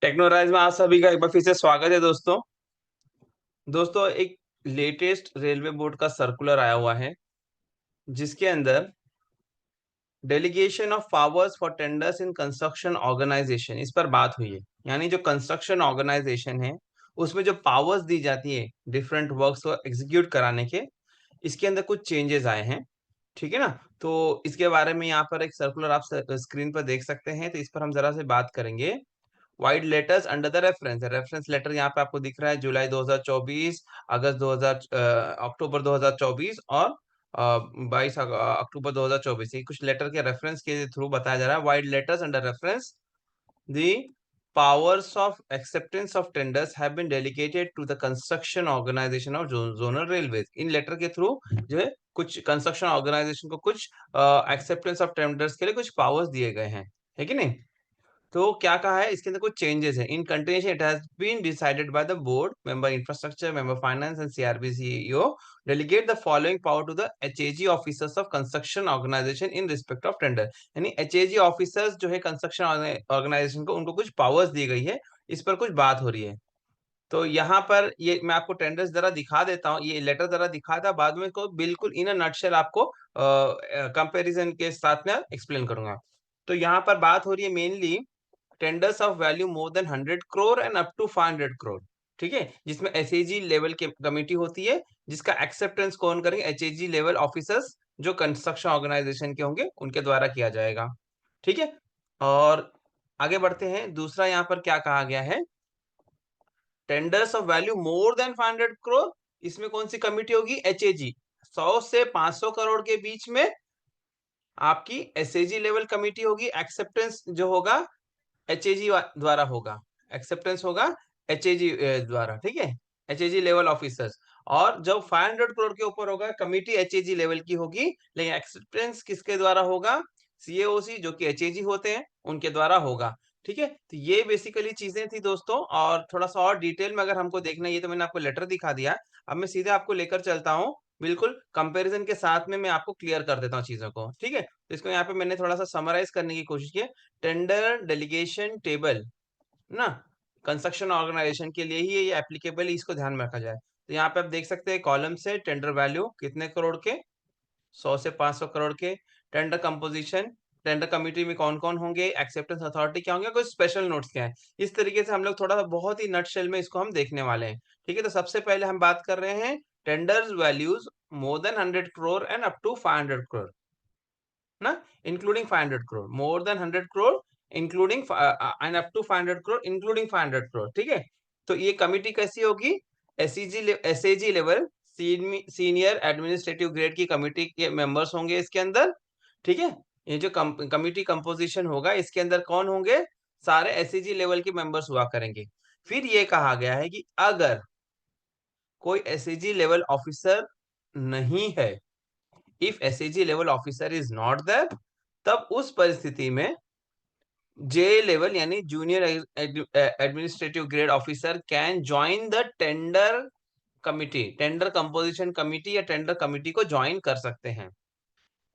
टेक्नोराइज में आप सभी का एक बार फिर से स्वागत है दोस्तों। एक लेटेस्ट रेलवे बोर्ड का सर्कुलर आया हुआ है जिसके अंदर delegation of powers for tenders in construction organisation इस पर बात हुई है। यानी जो कंस्ट्रक्शन ऑर्गेनाइजेशन है उसमें जो पावर्स दी जाती है डिफरेंट वर्क्स को एग्जीक्यूट कराने के, इसके अंदर कुछ चेंजेस आए हैं। ठीक है ना। तो इसके बारे में यहाँ पर एक सर्कुलर आप स्क्रीन पर देख सकते हैं, तो इस पर हम जरा से बात करेंगे। Vide letters under the reference reference letter यहाँ पे आपको दिख रहा है जुलाई 2024, अगस्त 2000, अक्टूबर 2024 और 22 अक्टूबर 2024। ये कुछ लेटर के रेफरेंस के थ्रू बताया जा रहा है। Wide letters under reference the powers of acceptance of tenders have been delegated to the construction organization of zonal railways। इन लेटर के थ्रू जो है कुछ कंस्ट्रक्शन ऑर्गेनाइजेशन को कुछ एक्सेप्टेंस ऑफ टेंडर्स के लिए कुछ पावर्स दिए गए हैं, है कि नहीं। तो क्या कहा है इसके अंदर कुछ चेंजेस है। In continuation it has been decided by the board member infrastructure member finance and CRB CEO delegate the following power to the HAG officers of construction organisation in respect of tender. यानी HAG officers जो है construction organisation को उनको कुछ powers दी गई है, इस पर कुछ बात हो रही है। तो यहाँ पर ये मैं आपको टेंडर्स जरा दिखा देता हूँ, ये लेटर जरा दिखा था, बाद में इसको बिल्कुल इन अ नटशेल आपको कंपैरिजन के साथ में एक्सप्लेन करूंगा। तो यहाँ पर बात हो रही है mainly tenders of value more than 100 crore and up to 500 crore. ठीक है, जिसमें एसएजी लेवल की कमेटी होती है जिसका एक्सेप्टेंस कौन करेंगे, एचएजी लेवल ऑफिसर्स जो कंस्ट्रक्शन ऑर्गेनाइजेशन के होंगे उनके द्वारा किया जाएगा। ठीक है, और आगे बढ़ते हैं। दूसरा यहाँ पर क्या कहा गया है, tenders of value more then 500 crore, इसमें कौन सी कमिटी होगी, एचएजी। 100 से 500 करोड़ के बीच में आपकी एसएजी लेवल कमिटी होगी। एक्सेप्टेंस जो होगा एचएजी द्वारा होगा, एक्सेप्टेंस होगा एचएजी द्वारा। ठीक है, एचएजी लेवल ऑफिसर्स। और जब 500 करोड़ के ऊपर होगा कमिटी एचएजी लेवल की होगी, लेकिन एक्सेप्टेंस किसके द्वारा होगा, सीएओसी जो कि एचएजी होते हैं उनके द्वारा होगा। ठीक है, तो ये बेसिकली चीजें थी दोस्तों। और थोड़ा सा और डिटेल में अगर हमको देखना है, ये तो मैंने आपको लेटर दिखा दिया, अब मैं सीधे आपको लेकर चलता हूँ, बिल्कुल कंपैरिजन के साथ में मैं आपको क्लियर कर देता हूँ चीजों को। ठीक है, तो इसको यहाँ पे मैंने थोड़ा सा समराइज करने की कोशिश की है। टेंडर डेलीगेशन टेबल ना, कंस्ट्रक्शन ऑर्गेनाइजेशन के लिए ही ये एप्लीकेबल, इसको ध्यान में रखा जाए। तो यहाँ पे आप देख सकते हैं कॉलम से टेंडर वैल्यू कितने करोड़ के, 100 से 500 करोड़ के। टेंडर कंपोजिशन, टेंडर कमिटी में कौन कौन होंगे, एक्सेप्टेंस अथॉरिटी क्या होंगे, कुछ स्पेशल नोट्स क्या है। इस तरीके से हम लोग थोड़ा बहुत ही नटशेल में इसको हम देखने वाले हैं। ठीक है, तो सबसे पहले हम बात कर रहे हैं tenders values more than 100 crore and up to 500 crore ना, including 500 crore, more than 100 crore including and up to 500 crore including 500 crore. ठीक है, तो ये कमिटी कैसी होगी, SAG level senior administrative grade की कमिटी के मेंबर्स होंगे इसके अंदर। ठीक है, ये जो कमिटी कंपोजिशन होगा इसके अंदर कौन होंगे, सारे एसएजी लेवल के मेंबर्स हुआ करेंगे। फिर ये कहा गया है कि अगर कोई एसएजी लेवल ऑफिसर नहीं है, if SAG level officer is not there, तब उस परिस्थिति में जे लेवल यानी junior administrative grade officer can join the tender committee, tender composition committee या टेंडर कमिटी को ज्वाइन कर सकते हैं।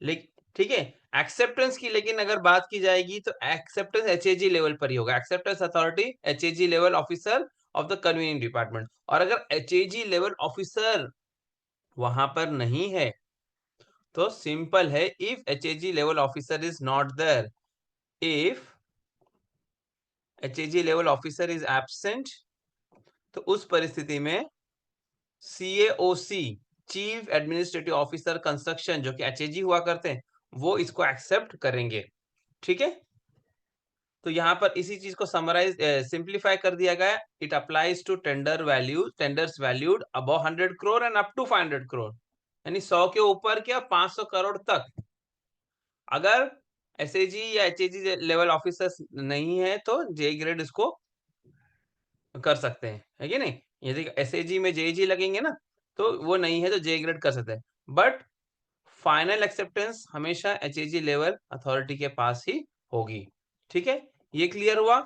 लेकिन ठीक है, एक्सेप्टेंस की लेकिन अगर बात की जाएगी तो एक्सेप्टेंस एचएजी लेवल पर ही होगा। Acceptance authority HAG level officer of the convening department. और अगर एचएजी लेवल ऑफिसर वहां पर नहीं है तो सिंपल है, if HAG level officer is not there, if HAG level officer is absent, तो उस परिस्थिति में CAOC chief administrative officer construction जो कि एचएजी हुआ करते हैं वो इसको एक्सेप्ट करेंगे। ठीक है, तो यहाँ पर इसी चीज को समराइज सिंप्लीफाई कर दिया गया। It applies to tender value, tenders valued above 100 crore and up to 500 crore, यानी 100 के ऊपर क्या 500 करोड़ तक। अगर एसएजी या एचएजी लेवल ऑफिसर्स नहीं है तो जे ग्रेड इसको कर सकते हैं, है कि नहीं। यदि एसएजी में जेजी लगेंगे ना तो वो नहीं है तो जे ग्रेड कर सकते हैं, बट फाइनल एक्सेप्टेंस हमेशा एचएजी लेवल अथॉरिटी के पास ही होगी। ठीक है, ये क्लियर हुआ।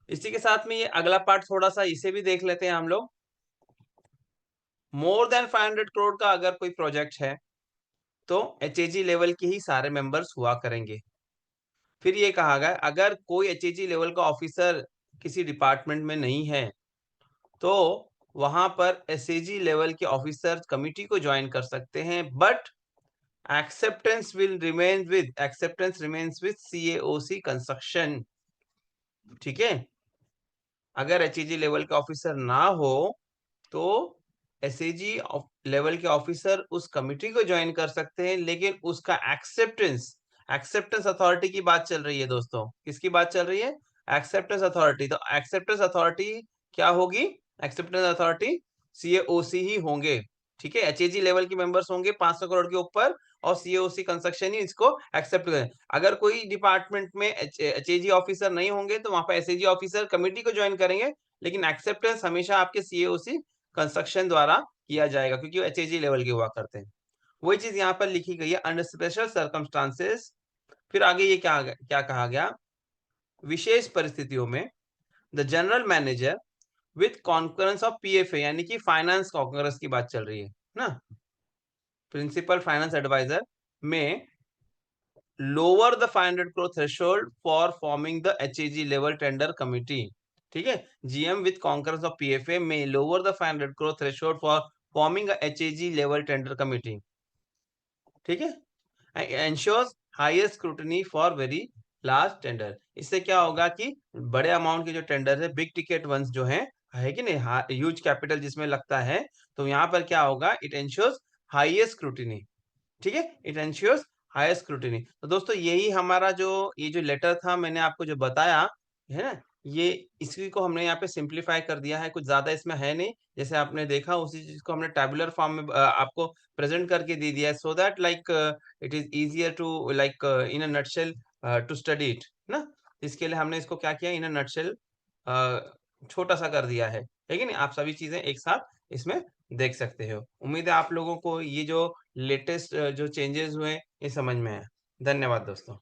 इसी के साथ में ये अगला पार्ट थोड़ा सा इसे भी देख लेते हैं हम लोग। मोर देन 500 करोड़ का अगर कोई प्रोजेक्ट है तो एचएजी लेवल के ही सारे मेंबर्स हुआ करेंगे। फिर ये कहा गया अगर कोई एचएजी लेवल का ऑफिसर किसी डिपार्टमेंट में नहीं है, तो वहां पर एसएजी लेवल के ऑफिसर कमिटी को ज्वाइन कर सकते हैं, but acceptance remains with CAOC construction. ठीक है, अगर एचईजी लेवल के ऑफिसर ना हो तो एसएजी लेवल के ऑफिसर उस कमिटी को ज्वाइन कर सकते हैं, लेकिन उसका एक्सेप्टेंस अथॉरिटी की बात चल रही है दोस्तों। किसकी बात चल रही है? Acceptance authority. तो एक्सेप्टेंस अथॉरिटी क्या होगी? एक्सेप्टेंस अथॉरिटी सीएओसी ही होंगे। ठीक है, एचएजी लेवल के मेंबर्स होंगे 500 करोड़ के ऊपर, और सीएओसी कंस्ट्रक्शन ही इसको एक्सेप्ट करें। अगर कोई डिपार्टमेंट में एचएजी ऑफिसर नहीं होंगे तो वहां पर एसएजी ऑफिसर कमिटी को ज्वाइन करेंगे, लेकिन एक्सेप्टेंस हमेशा आपके सीएओसी कंस्ट्रक्शन द्वारा किया जाएगा, क्योंकि वो एचएजी लेवल के हुआ करते हैं। वही चीज यहाँ पर लिखी गई है, अंडर स्पेशल सर्कमस्टांसेस। फिर आगे ये क्या क्या कहा गया? विशेष परिस्थितियों में the general manager with concurrence of PFA, यानी कि फाइनेंस कॉन्करेंस की बात चल रही है ना, principal finance adviser may lower the 500 crore threshold for forming the HAG level tender committee. ठीक है, GM with concurrence of PFA may lower the 500 crore threshold for forming HAG level tender committee. ठीक है, ensures higher scrutiny for very large tender. इससे क्या होगा कि बड़े amount के जो टेंडर है, बिग टिकट वंस जो है कि नहीं, ह्यूज कैपिटल जिसमें लगता है, तो यहाँ पर क्या होगा? It ensures highest scrutiny. ठीक है, इट एंश्योर्स हायर स्क्रूटिनी। तो दोस्तों यही हमारा जो ये जो लेटर था, मैंने आपको जो बताया है ना, ये इसी को हमने यहाँ पे सिंप्लीफाई कर दिया है, कुछ ज्यादा इसमें है नहीं। जैसे आपने देखा उसी चीज को हमने टेबुलर फॉर्म में आपको प्रेजेंट करके दे दिया है, so that like it is easier to like in a nutshell to study it ना। इसके लिए हमने इसको क्या किया, इन अ नटशेल छोटा सा कर दिया है। लेकिन आप सभी चीजें एक साथ इसमें देख सकते हो। उम्मीद है आप लोगों को ये जो लेटेस्ट जो चेंजेस हुए ये समझ में आया। धन्यवाद दोस्तों।